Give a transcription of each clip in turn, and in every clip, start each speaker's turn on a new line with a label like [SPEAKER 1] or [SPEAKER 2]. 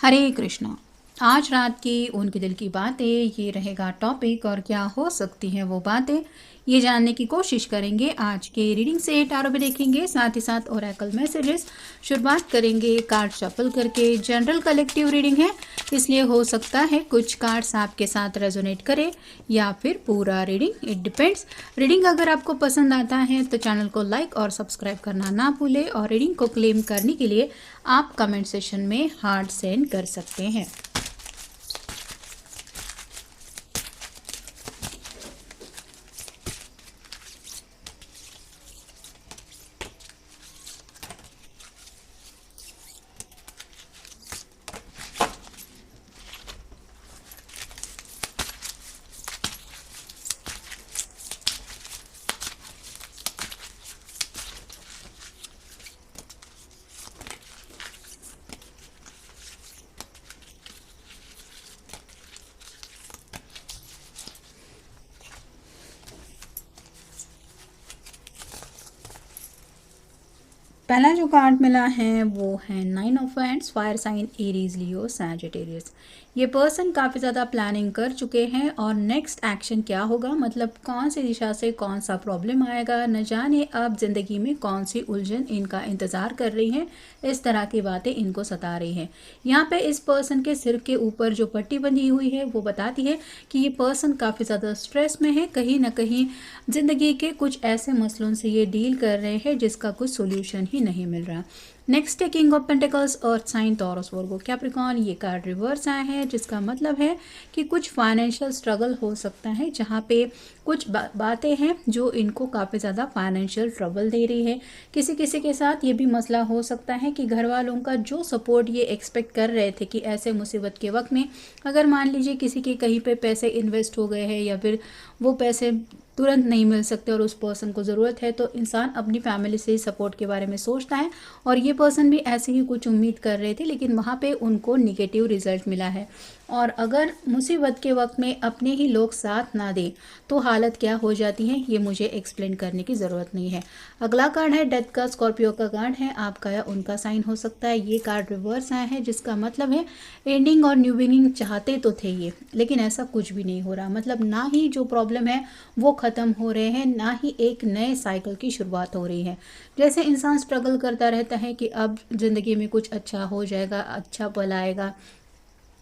[SPEAKER 1] हरे कृष्णा। आज रात की उनके दिल की बातें ये रहेगा टॉपिक, और क्या हो सकती हैं वो बातें ये जानने की कोशिश करेंगे। आज के रीडिंग से टारो भी देखेंगे, साथ ही साथ ओरेकल मैसेजेस। शुरुआत करेंगे कार्ड शफल करके। जनरल कलेक्टिव रीडिंग है, इसलिए हो सकता है कुछ कार्ड्स आपके साथ रेजोनेट करे या फिर पूरा रीडिंग, इट डिपेंड्स। रीडिंग अगर आपको पसंद आता है तो चैनल को लाइक और सब्सक्राइब करना ना भूलें, और रीडिंग को क्लेम करने के लिए आप कमेंट सेशन में हार्ट सेंड कर सकते हैं। पहला जो कार्ड मिला है वो है 9 of wands, fire sign Aries, Leo, Sagittarius. ये पर्सन काफ़ी ज़्यादा प्लानिंग कर चुके हैं और नेक्स्ट एक्शन क्या होगा, मतलब कौन सी दिशा से कौन सा प्रॉब्लम आएगा, न जाने अब ज़िंदगी में कौन सी उलझन इनका इंतज़ार कर रही है। इस तरह की बातें इनको सता रही हैं। यहाँ पे इस पर्सन के सिर के ऊपर जो पट्टी बंधी हुई है वो बताती है कि ये पर्सन काफ़ी ज़्यादा स्ट्रेस में है। कहीं ना कहीं ज़िंदगी के कुछ ऐसे मसलों से ये डील कर रहे हैं जिसका कुछ सोल्यूशन ही नहीं मिल रहा। नेक्स्ट है king of pentacles, earth sign, Taurus, Virgo, Capricorn. ये कार्ड रिवर्स आया है, जिसका मतलब है कि कुछ फाइनेंशियल स्ट्रगल हो सकता है, जहाँ पे कुछ बातें हैं जो इनको काफ़ी ज़्यादा फाइनेंशियल ट्रबल दे रही है। किसी किसी के साथ ये भी मसला हो सकता है कि घर वालों का जो सपोर्ट ये एक्सपेक्ट कर रहे थे कि ऐसे मुसीबत के वक्त में अगर मान लीजिए किसी के कहीं पे पैसे इन्वेस्ट हो गए हैं या फिर वो पैसे तुरंत नहीं मिल सकते और उस पर्सन को ज़रूरत है, तो इंसान अपनी फैमिली से सपोर्ट के बारे में सोचता है। और ये पर्सन भी ऐसे ही कुछ उम्मीद कर रहे थे, लेकिन वहाँ पे उनको निगेटिव रिजल्ट मिला है। और अगर मुसीबत के वक्त में अपने ही लोग साथ ना दें तो हालत क्या हो जाती है, ये मुझे एक्सप्लेन करने की ज़रूरत नहीं है। अगला कार्ड है डेथ का, स्कॉर्पियो का कार्ड है, आपका या उनका साइन हो सकता है। ये कार्ड रिवर्स आया है, जिसका मतलब है एंडिंग और न्यू बिगिनिंग चाहते तो थे ये, लेकिन ऐसा कुछ भी नहीं हो रहा। मतलब ना ही जो प्रॉब्लम है वो ख़त्म हो रहे हैं, ना ही एक नए साइकिल की शुरुआत हो रही है। जैसे इंसान स्ट्रगल करता रहता है कि अब ज़िंदगी में कुछ अच्छा हो जाएगा, अच्छा पल आएगा,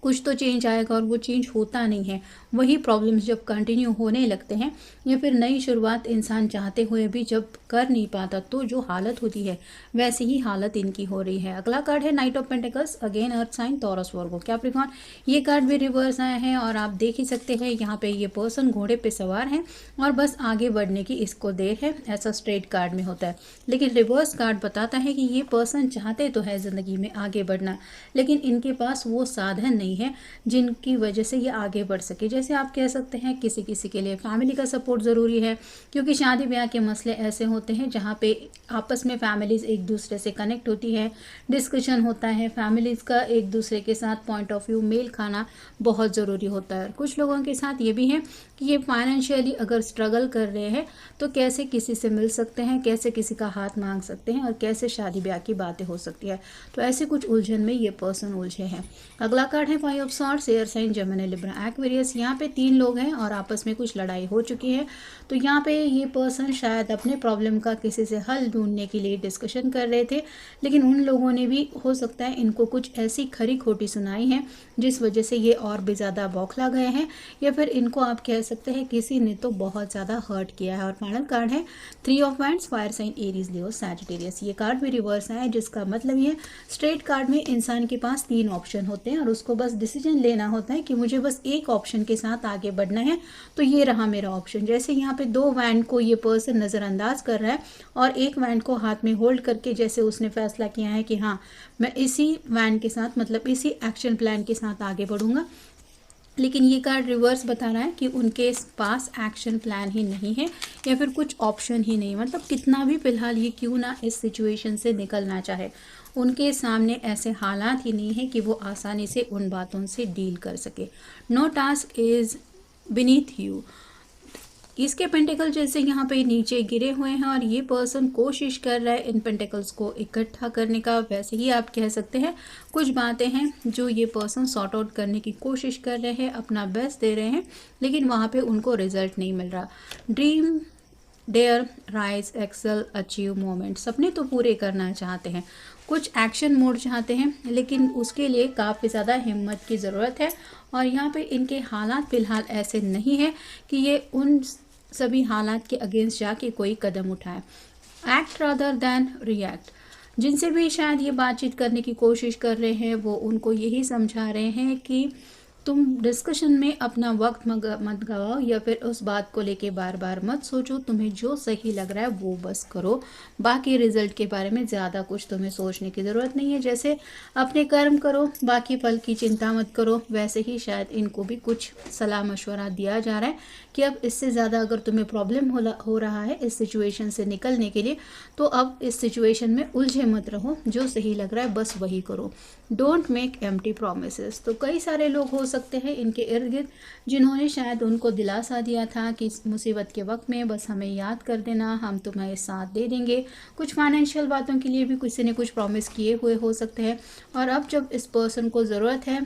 [SPEAKER 1] कुछ तो चेंज आएगा, और वो चेंज होता नहीं है। वही प्रॉब्लम्स जब कंटिन्यू होने लगते हैं या फिर नई शुरुआत इंसान चाहते हुए भी जब कर नहीं पाता, तो जो हालत होती है वैसी ही हालत इनकी हो रही है। अगला कार्ड है knight of pentacles, again earth sign, Taurus, Virgo, Capricorn. ये कार्ड भी रिवर्स आया है और आप देख ही सकते हैं यहाँ पे ये पर्सन घोड़े पे सवार हैं और बस आगे बढ़ने की इसको देर है, ऐसा स्ट्रेट कार्ड में होता है। लेकिन रिवर्स कार्ड बताता है कि ये पर्सन चाहते तो है ज़िंदगी में आगे बढ़ना, लेकिन इनके पास वो साधन नहीं है जिनकी वजह से ये आगे बढ़ सके। जैसे आप कह सकते हैं किसी किसी के लिए फैमिली का सपोर्ट ज़रूरी है, क्योंकि शादी ब्याह के मसले ऐसे होते हैं जहाँ पे आपस में फैमिलीज़ एक दूसरे से कनेक्ट होती है, डिस्कशन होता है, फैमिलीज़ का एक दूसरे के साथ पॉइंट ऑफ व्यू मेल खाना बहुत ज़रूरी होता है। कुछ लोगों के साथ ये भी है कि ये फाइनेंशियली अगर स्ट्रगल कर रहे हैं तो कैसे किसी से मिल सकते हैं, कैसे किसी का हाथ मांग सकते हैं, और कैसे शादी ब्याह की बातें हो सकती है। तो ऐसे कुछ उलझन में ये पर्सन उलझे हैं। अगला कार्ड है five of swords, air sign, Gemini, Libra, Aquarius. यहाँ पे 3 लोग हैं और आपस में कुछ लड़ाई हो चुकी है। तो यहाँ पे ये पर्सन शायद अपने प्रॉब्लम का किसी से हल ढूंढने के लिए डिस्कशन कर रहे थे, लेकिन उन लोगों ने भी हो सकता है इनको कुछ ऐसी खरी खोटी सुनाई है जिस वजह से ये और भी ज़्यादा बौखला गए हैं, या फिर इनको आप कह सकते हैं किसी ने तो बहुत ज़्यादा हर्ट किया है। और फाइनल कार्ड है 3 of wands, fire sign, Aries, Leo, Sagittarius. ये कार्ड भी रिवर्स आया है, जिसका मतलब ये स्ट्रेट कार्ड में इंसान के पास 3 ऑप्शन होते हैं और उसको बस डिसीजन लेना होता है कि मुझे बस एक ऑप्शन के साथ आगे बढ़ना है। तो ये रहा मेरा ऑप्शन। जैसे यहाँ पे 2 वैंड को ये पर्सन नज़रअंदाज कर रहा है और एक वैंड को हाथ में होल्ड करके जैसे उसने फैसला किया है कि हाँ मैं इसी वैंड के साथ, मतलब इसी एक्शन प्लान के साथ आगे बढ़ूंगा। लेकिन ये कार्ड रिवर्स बता रहा है कि उनके पास एक्शन प्लान ही नहीं है या फिर कुछ ऑप्शन ही नहीं। मतलब कितना भी फिलहाल ये क्यों ना इस सिचुएशन से निकलना चाहे, उनके सामने ऐसे हालात ही नहीं है कि वो आसानी से उन बातों से डील कर सके। No task is beneath you. इसके पेंटिकल जैसे यहाँ पे नीचे गिरे हुए हैं और ये पर्सन कोशिश कर रहा है इन पेंटिकल्स को इकट्ठा करने का। वैसे ही आप कह सकते हैं कुछ बातें हैं जो ये पर्सन सॉर्ट आउट करने की कोशिश कर रहे हैं, अपना बेस्ट दे रहे हैं, लेकिन वहाँ पे उनको रिजल्ट नहीं मिल रहा। Dream, dare, rise, excel, achieve moment, सपने तो पूरे करना चाहते हैं, कुछ एक्शन मोड चाहते हैं, लेकिन उसके लिए काफ़ी ज़्यादा हिम्मत की ज़रूरत है। और यहाँ पे इनके हालात फ़िलहाल ऐसे नहीं है कि ये उन सभी हालात के अगेंस्ट जाके कोई कदम उठाए। एक्ट रादर दैन रिएक्ट, जिनसे भी शायद ये बातचीत करने की कोशिश कर रहे हैं वो उनको यही समझा रहे हैं कि तुम डिस्कशन में अपना वक्त मत गवाओ या फिर उस बात को लेके बार बार मत सोचो, तुम्हें जो सही लग रहा है वो बस करो, बाकी रिजल्ट के बारे में ज़्यादा कुछ तुम्हें सोचने की ज़रूरत नहीं है। जैसे अपने कर्म करो, बाकी फल की चिंता मत करो, वैसे ही शायद इनको भी कुछ सलाह मशवरा दिया जा रहा है कि अब इससे ज़्यादा अगर तुम्हें प्रॉब्लम हो रहा है इस सिचुएशन से निकलने के लिए, तो अब इस सिचुएशन में उलझे मत रहो, जो सही लग रहा है बस वही करो। डोंट मेक एम्प्टी प्रोमिसेस, तो कई सारे लोग हो सकते हैं इनके इर्द गिर्द जिन्होंने शायद उनको दिलासा दिया था कि इस मुसीबत के वक्त में बस हमें याद कर देना, हम तुम्हें साथ दे देंगे। कुछ फाइनेंशियल बातों के लिए भी किसी ने कुछ प्रॉमिस किए हुए हो सकते हैं, और अब जब इस पर्सन को ज़रूरत है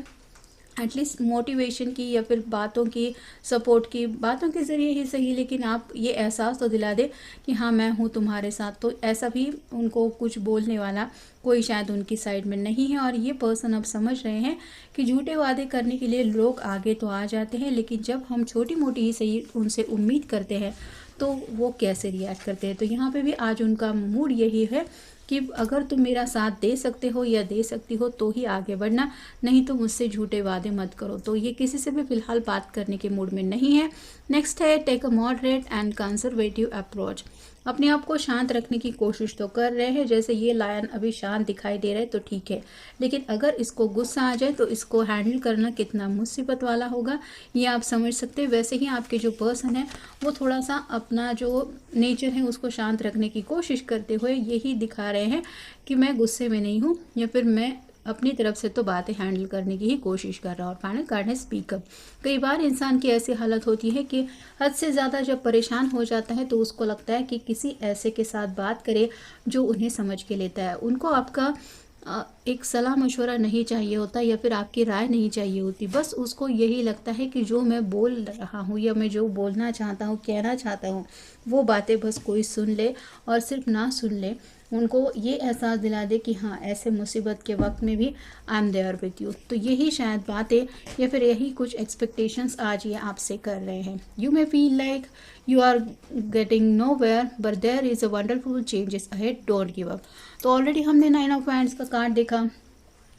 [SPEAKER 1] एटलीस्ट मोटिवेशन की या फिर बातों की, सपोर्ट की, बातों के ज़रिए ही सही, लेकिन आप ये एहसास तो दिला दे कि हाँ मैं हूँ तुम्हारे साथ, तो ऐसा भी उनको कुछ बोलने वाला कोई शायद उनकी साइड में नहीं है। और ये पर्सन अब समझ रहे हैं कि झूठे वादे करने के लिए लोग आगे तो आ जाते हैं, लेकिन जब हम छोटी मोटी ही सही उनसे उम्मीद करते हैं तो वो कैसे रिएक्ट करते हैं। तो यहाँ पे भी आज उनका मूड यही है कि अगर तुम मेरा साथ दे सकते हो या दे सकती हो तो ही आगे बढ़ना, नहीं तो मुझसे झूठे वादे मत करो। तो ये किसी से भी फिलहाल बात करने के मूड में नहीं है। नेक्स्ट है take a moderate and conservative approach, अपने आप को शांत रखने की कोशिश तो कर रहे हैं। जैसे ये लायन अभी शांत दिखाई दे रहा है तो ठीक है, लेकिन अगर इसको गुस्सा आ जाए तो इसको हैंडल करना कितना मुसीबत वाला होगा ये आप समझ सकते हैं। वैसे ही आपके जो पर्सन है वो थोड़ा सा अपना जो नेचर है उसको शांत रखने की कोशिश करते हुए यही दिखा रहे हैं कि मैं गुस्से में नहीं हूँ, या फिर मैं अपनी तरफ से तो बातें हैंडल करने की ही कोशिश कर रहा हूँ। और फाइनल कार्ड है स्पीकअप। कई बार इंसान की ऐसी हालत होती है कि हद से ज़्यादा जब परेशान हो जाता है तो उसको लगता है कि किसी ऐसे के साथ बात करे जो उन्हें समझ के लेता है। उनको आपका एक सलाह मशवरा नहीं चाहिए होता या फिर आपकी राय नहीं चाहिए होती, बस उसको यही लगता है कि जो मैं बोल रहा हूँ या मैं जो बोलना चाहता हूँ, कहना चाहता हूँ, वो बातें बस कोई सुन ले, और सिर्फ ना सुन ले, उनको ये एहसास दिला दे कि हाँ ऐसे मुसीबत के वक्त में भी I am there with you. तो यही शायद बातें या फिर यही कुछ एक्सपेक्टेशंस आज ये आपसे कर रहे हैं। You may feel like you are getting nowhere but there is a wonderful changes ahead, don't give up. तो ऑलरेडी हमने 9 ऑफ वांड्स का कार्ड देखा।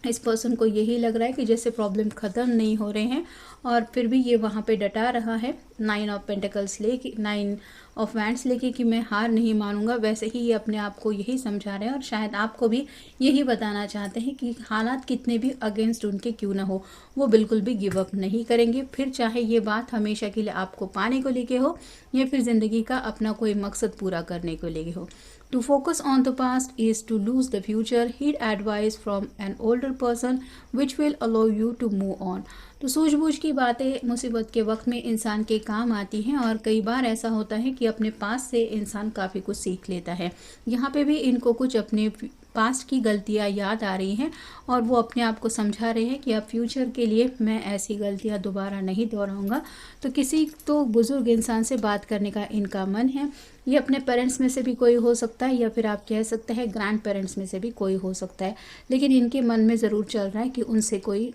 [SPEAKER 1] इस पर्सन को यही लग रहा है कि जैसे प्रॉब्लम ख़त्म नहीं हो रहे हैं और फिर भी ये वहाँ पे डटा रहा है 9 ऑफ पेंटिकल्स लेके, 9 ऑफ वैंड्स लेके कि मैं हार नहीं मानूंगा। वैसे ही ये अपने आप को यही समझा रहे हैं और शायद आपको भी यही बताना चाहते हैं कि हालात कितने भी अगेंस्ट उनके क्यों ना हो, वो बिल्कुल भी गिव अप नहीं करेंगे। फिर चाहे ये बात हमेशा के लिए आपको पाने को लेके हो या फिर ज़िंदगी का अपना कोई मकसद पूरा करने को लेके हो। To focus on the past is to lose the future. Heed advice from an older person which will allow you to move on. तो सूझबूझ की बातें मुसीबत के वक्त में इंसान के काम आती हैं और कई बार ऐसा होता है कि अपने पास से इंसान काफ़ी कुछ सीख लेता है। यहाँ पे भी इनको कुछ अपने पास्ट की गलतियाँ याद आ रही हैं और वो अपने आप को समझा रहे हैं कि अब फ्यूचर के लिए मैं ऐसी गलतियाँ दोबारा नहीं दोहराऊंगा। तो किसी तो बुज़ुर्ग इंसान से बात करने का इनका मन है। ये अपने पेरेंट्स में से भी कोई हो सकता है या फिर आप कह सकते हैं ग्रैंड पेरेंट्स में से भी कोई हो सकता है, लेकिन इनके मन में ज़रूर चल रहा है कि उनसे कोई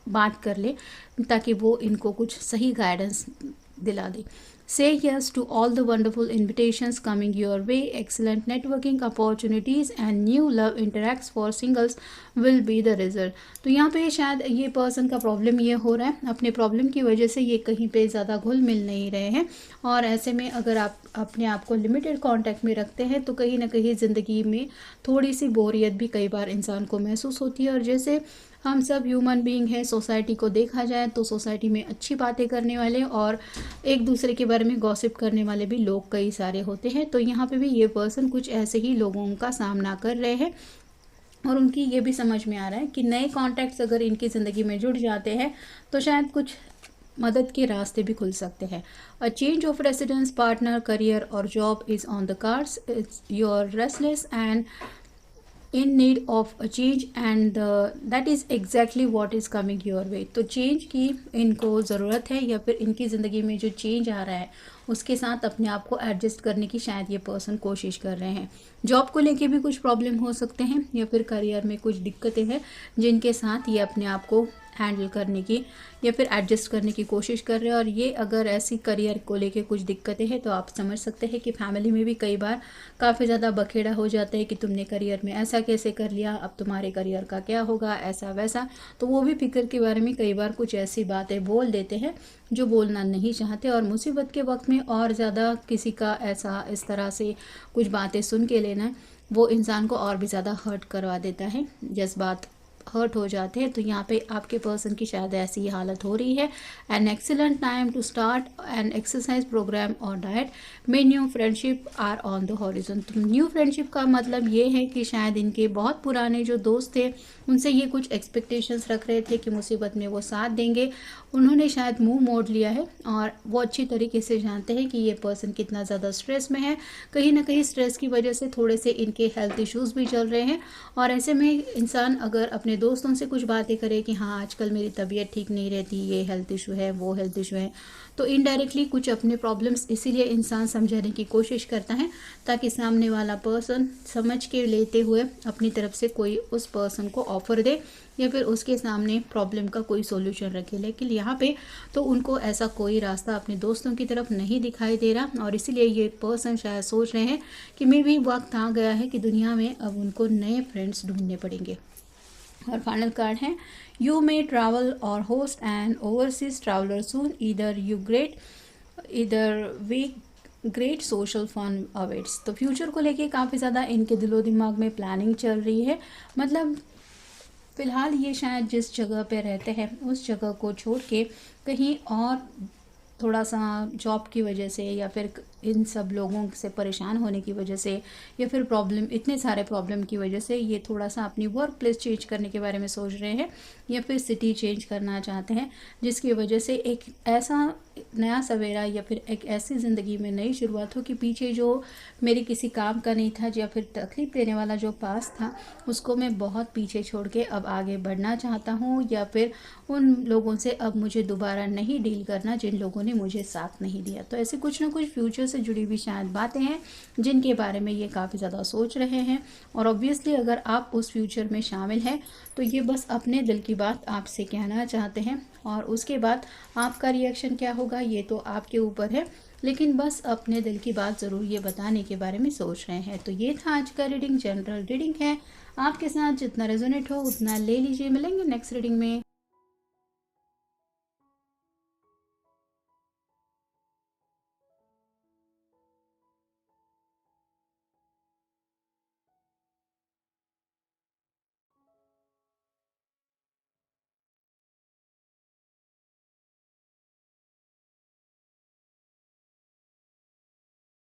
[SPEAKER 1] बात कर ले ताकि वो इनको कुछ सही गाइडेंस दिला दे। Say yes to all the wonderful invitations coming your way. Excellent networking opportunities and new love interacts for singles will be the result. तो यहाँ पे शायद ये पर्सन का प्रॉब्लम ये हो रहा है, अपने प्रॉब्लम की वजह से ये कहीं पे ज़्यादा घुल मिल नहीं रहे हैं और ऐसे में अगर आप अपने आप को लिमिटेड कांटेक्ट में रखते हैं तो कहीं ना कहीं ज़िंदगी में थोड़ी सी बोरियत भी कई बार इंसान को महसूस होती है। और जैसे हम सब ह्यूमन बीइंग हैं, सोसाइटी को देखा जाए तो सोसाइटी में अच्छी बातें करने वाले और एक दूसरे के बारे में गॉसिप करने वाले भी लोग कई सारे होते हैं। तो यहाँ पे भी ये पर्सन कुछ ऐसे ही लोगों का सामना कर रहे हैं और उनकी ये भी समझ में आ रहा है कि नए कॉन्टैक्ट्स अगर इनकी ज़िंदगी में जुड़ जाते हैं तो शायद कुछ मदद के रास्ते भी खुल सकते हैं। A change of residence, partner, career और job is on the cards. It's your restless and in need of a change and that is exactly what is coming your way. तो चेंज की इनको ज़रूरत है, या फिर इनकी ज़िंदगी में जो चेंज आ रहा है उसके साथ अपने आप को एडजस्ट करने की शायद ये पर्सन कोशिश कर रहे हैं। जॉब को लेके भी कुछ प्रॉब्लम हो सकते हैं, या फिर करियर में कुछ दिक्कतें हैं जिनके साथ ये अपने आप को हैंडल करने की या फिर एडजस्ट करने की कोशिश कर रहे हैं। और ये अगर ऐसी करियर को लेके कुछ दिक्कतें हैं तो आप समझ सकते हैं कि फैमिली में भी कई बार काफ़ी ज़्यादा बखेड़ा हो जाता है कि तुमने करियर में ऐसा कैसे कर लिया, अब तुम्हारे करियर का क्या होगा, ऐसा वैसा। तो वो भी फिक्र के बारे में कई बार कुछ ऐसी बातें बोल देते हैं जो बोलना नहीं चाहते, और मुसीबत के वक्त में और ज़्यादा किसी का ऐसा इस तरह से कुछ बातें सुन के लेना वो इंसान को और भी ज़्यादा हर्ट करवा देता है, जज्बात हर्ट हो जाते हैं। तो यहाँ पे आपके पर्सन की शायद ऐसी हालत हो रही है। An excellent time to start an exercise program और diet. May new friendship are on the horizon. तो न्यू फ्रेंडशिप का मतलब ये है कि शायद इनके बहुत पुराने जो दोस्त थे उनसे ये कुछ एक्सपेक्टेशंस रख रहे थे कि मुसीबत में वो साथ देंगे, उन्होंने शायद मुंह मोड़ लिया है, और वो अच्छी तरीके से जानते हैं कि ये पर्सन कितना ज़्यादा स्ट्रेस में है। कहीं ना कहीं स्ट्रेस की वजह से थोड़े से इनके हेल्थ इश्यूज़ भी चल रहे हैं, और ऐसे में इंसान अगर अपने दोस्तों से कुछ बातें करे कि हाँ आजकल मेरी तबीयत ठीक नहीं रहती, ये हेल्थ इशू है, वो हेल्थ इशू है, तो इनडायरेक्टली कुछ अपने प्रॉब्लम्स इसीलिए इंसान समझाने की कोशिश करता है ताकि सामने वाला पर्सन समझ के लेते हुए अपनी तरफ से कोई उस पर्सन को ऑफर दे या फिर उसके सामने प्रॉब्लम का कोई सॉल्यूशन रखे। लेकिन यहाँ पे तो उनको ऐसा कोई रास्ता अपने दोस्तों की तरफ नहीं दिखाई दे रहा, और इसीलिए ये पर्सन शायद सोच रहे हैं कि मे भी वक्त आ गया है कि दुनिया में अब उनको नए फ्रेंड्स ढूंढने पड़ेंगे। और फाइनल कार्ड है, यू मे ट्रैवल और होस्ट एंड ओवरसीज ट्रैवलर सून, इधर वे ग्रेट सोशल फन अवेट्स। तो फ्यूचर को लेके काफ़ी ज़्यादा इनके दिलो दिमाग में प्लानिंग चल रही है। मतलब फ़िलहाल ये शायद जिस जगह पे रहते हैं उस जगह को छोड़ के कहीं और थोड़ा सा जॉब की वजह से या फिर इन सब लोगों से परेशान होने की वजह से या फिर प्रॉब्लम, इतने सारे प्रॉब्लम की वजह से ये थोड़ा सा अपनी वर्क प्लेस चेंज करने के बारे में सोच रहे हैं, या फिर सिटी चेंज करना चाहते हैं, जिसकी वजह से एक ऐसा नया सवेरा या फिर एक ऐसी ज़िंदगी में नई शुरुआत हो कि पीछे जो मेरे किसी काम का नहीं था या फिर तकलीफ देने वाला जो पास था उसको मैं बहुत पीछे छोड़ के अब आगे बढ़ना चाहता हूँ, या फिर उन लोगों से अब मुझे दोबारा नहीं डील करना जिन लोगों ने मुझे साथ नहीं दिया। तो ऐसे कुछ ना कुछ फ्यूचर से जुड़ी हुई शायद बातें हैं जिनके बारे में ये काफ़ी ज़्यादा सोच रहे हैं, और ऑब्वियसली अगर आप उस फ्यूचर में शामिल हैं तो ये बस अपने दिल की बात आपसे कहना चाहते हैं, और उसके बाद आपका रिएक्शन क्या होगा ये तो आपके ऊपर है, लेकिन बस अपने दिल की बात ज़रूर ये बताने के बारे में सोच रहे हैं। तो ये था आज का रीडिंग, जनरल रीडिंग है, आपके साथ जितना रेजोनेट हो उतना ले लीजिए। मिलेंगे नेक्स्ट रीडिंग में।